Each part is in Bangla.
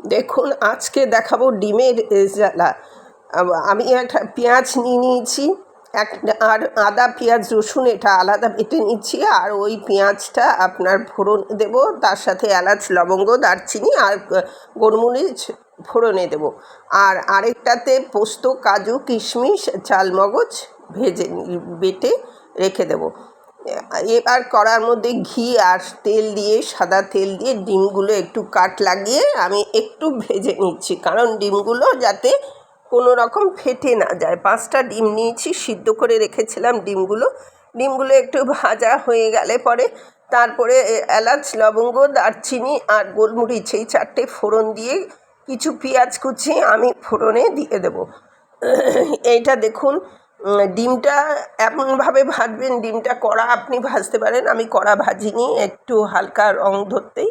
দেখুন, আজকে দেখাবো ডিমের রেজালা। আমি একটা পেঁয়াজ নিয়ে নিয়েছি, আর আদা পেঁয়াজ রসুন এটা আলাদা বেটে নিচ্ছি। আর ওই পেঁয়াজটা আপনার ফোড়ন দেব, তার সাথে এলাচ লবঙ্গ দারচিনি আর গোলমরিচ ফোড়নে দেব। আর আরেকটাতে পোস্ত কাজু কিশমিশ চালমগজ ভেজে বেটে রেখে দেব। এবার কড়ার মধ্যে ঘি আর তেল দিয়ে, সাদা তেল দিয়ে ডিমগুলো একটু কাট লাগিয়ে আমি একটু ভেজে নিচ্ছি, কারণ ডিমগুলো যাতে কোনো রকম ফেটে না যায়। 5টা ডিম নিয়েছি, সিদ্ধ করে রেখেছিলাম ডিমগুলো একটু ভাজা হয়ে গেলে পরে তারপরে এলাচ লবঙ্গ দারচিনি আর গোলমরিচ এই 4টে ফোড়ন দিয়ে কিছু পেঁয়াজ কুচি আমি ফোড়নে দিয়ে দেব। এইটা দেখুন, ডিমটা এমনভাবে ভাজবেন, ডিমটা কড়া আপনি ভাজতে পারেন, আমি কড়া ভাজিনি, একটু হালকা রং ধরতেই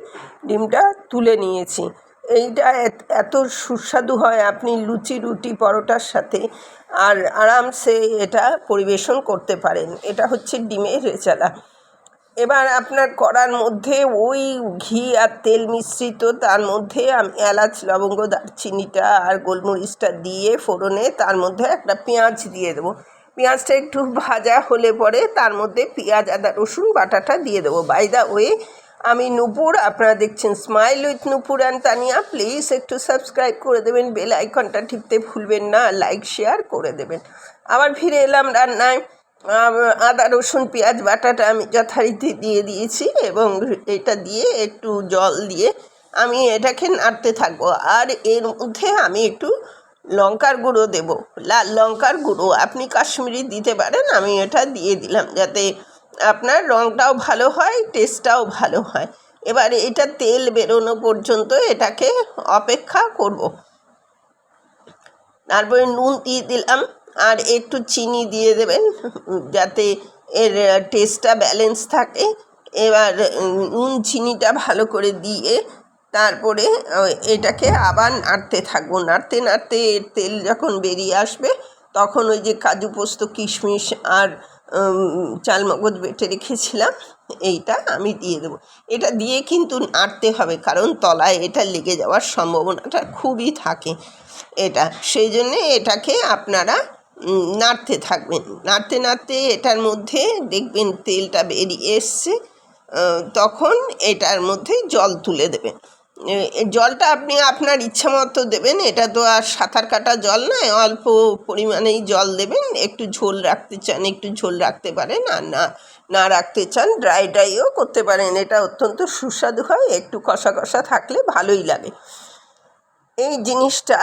ডিমটা তুলে নিয়েছি। এইটা এত সুস্বাদু হয়, আপনি লুচি রুটি পরোটার সাথে আর আরামসে এটা পরিবেশন করতে পারেন। এটা হচ্ছে ডিমের রেজালা। এবার আপনার কড়ার মধ্যে ওই ঘি আর তেল মিশ্রিত, তার মধ্যে আমি এলাচ লবঙ্গ দারচিনিটা আর গোলমরিচটা দিয়ে ফোড়নে তার মধ্যে একটা পেঁয়াজ দিয়ে দেবো। পেঁয়াজটা একটু ভাজা হলে পরে তার মধ্যে পেঁয়াজ আদা রসুন বাটাটা দিয়ে দেবো। বাই দ্য ওয়ে, আমি নূপুর, আপনারা দেখছেন smile with Nupur and Tania. Please একটু সাবস্ক্রাইব করে দেবেন, বেল আইকনটা টিপতে ভুলবেন না, লাইক শেয়ার করে দেবেন। আবার ফিরে এলাম রান্নায়। আদা রসুন পেঁয়াজ বাটাটা আমি যথারীতি দিয়ে দিয়েছি এবং এটা দিয়ে একটু জল দিয়ে আমি এটাকে নাড়তে থাকবো। আর এর মধ্যে আমি একটু লঙ্কার গুঁড়ো দেব, লাল লঙ্কার গুঁড়ো, আপনি কাশ্মীরি দিতে পারেন, আমি এটা দিয়ে দিলাম যাতে আপনার রঙটাও ভালো হয়, টেস্টটাও ভালো হয়। এবারে এটা তেল বেরোনো পর্যন্ত এটাকে অপেক্ষা করব। তারপরে নুন দিয়ে দিলাম আর একটু চিনি দিয়ে দেবেন যাতে এর টেস্টটা ব্যালেন্স থাকে। এবার নুন চিনিটা ভালো করে দিয়ে তারপরে এটাকে আবার নাড়তে থাকবো। নাড়তে নাড়তে এর তেল যখন বেরিয়ে আসবে তখন ওই যে কাজু পোস্ত কিশমিশ আর চালমগজ বেটে রেখেছিলাম এইটা আমি দিয়ে দেবো। এটা দিয়ে কিন্তু নাড়তে হবে, কারণ তলায় এটা লেগে যাওয়ার সম্ভাবনাটা খুবই থাকে। এটা সেই জন্যে এটাকে আপনারা নাড়তে থাকবেন। নাড়তে নাড়তে এটার মধ্যে দেখবেন তেলটা বেরিয়ে এসছে, তখন এটার মধ্যে জল তুলে দেবেন। জলটা আপনি আপনার ইচ্ছা মতো দেবেন, এটা তো আর সাঁতার কাটা জল নয়, অল্প পরিমাণেই জল দেবেন। একটু ঝোল রাখতে চান একটু ঝোল রাখতে পারেন, আর না রাখতে চান ড্রাইও করতে পারেন। এটা অত্যন্ত সুস্বাদু হয়, একটু কষা কষা থাকলে ভালোই লাগে। এই জিনিসটা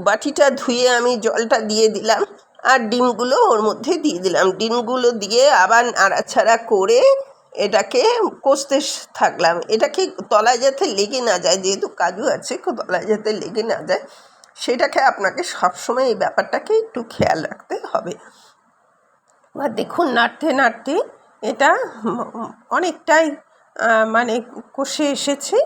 বাটিটা ধুয়ে আমি জলটা দিয়ে দিলাম আর ডিমগুলো ওর মধ্যে দিয়ে দিলাম। ডিমগুলো দিয়ে আবার নাড়াচাড়া করে এটাকে কষতে থাকলাম। এটাকে তলায় যাতে লেগে না যায়, যেহেতু কাজু আছে, তলায় যাতে লেগে না যায় সেটাকে আপনাকে সবসময় এই ব্যাপারটাকে একটু খেয়াল রাখতে হবে। এবার দেখুন, নাড়তে নাড়তে এটা অনেকটাই মানে কষে এসেছে।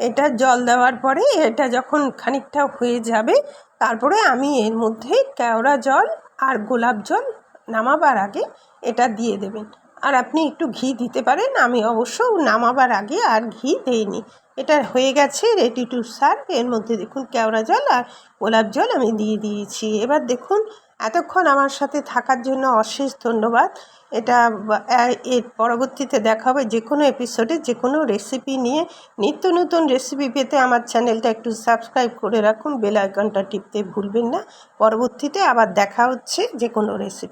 এটা জল দেওয়ার পরে এটা যখন খানিকটা হয়ে যাবে তারপরে আমি এর মধ্যে কেওড়া জল আর গোলাপ জল নামাবার আগে এটা দিয়ে দেবেন। আর আপনি একটু ঘি দিতে পারেন, আমি অবশ্য নামাবার আগে আর ঘি দেইনি। এটা হয়ে গেছে, রেডি টু সার্ভ। এর মধ্যে দেখুন কেওড়া জল আর গোলাপ জল আমি দিয়ে দিয়েছি। এবার দেখুন, এতক্ষণ আমার সাথে থাকার জন্য অশেষ ধন্যবাদ। এটা এর পরবর্তীতে দেখা হবে যে কোনো এপিসোডে যে কোনো রেসিপি নিয়ে। নিত্য নতুন রেসিপি পেতে আমার চ্যানেলটা একটু সাবস্ক্রাইব করে রাখুন, বেল আইকনটা টিপতে ভুলবেন না। পরবর্তীতে আবার দেখা হচ্ছে যে কোনো রেসিপি।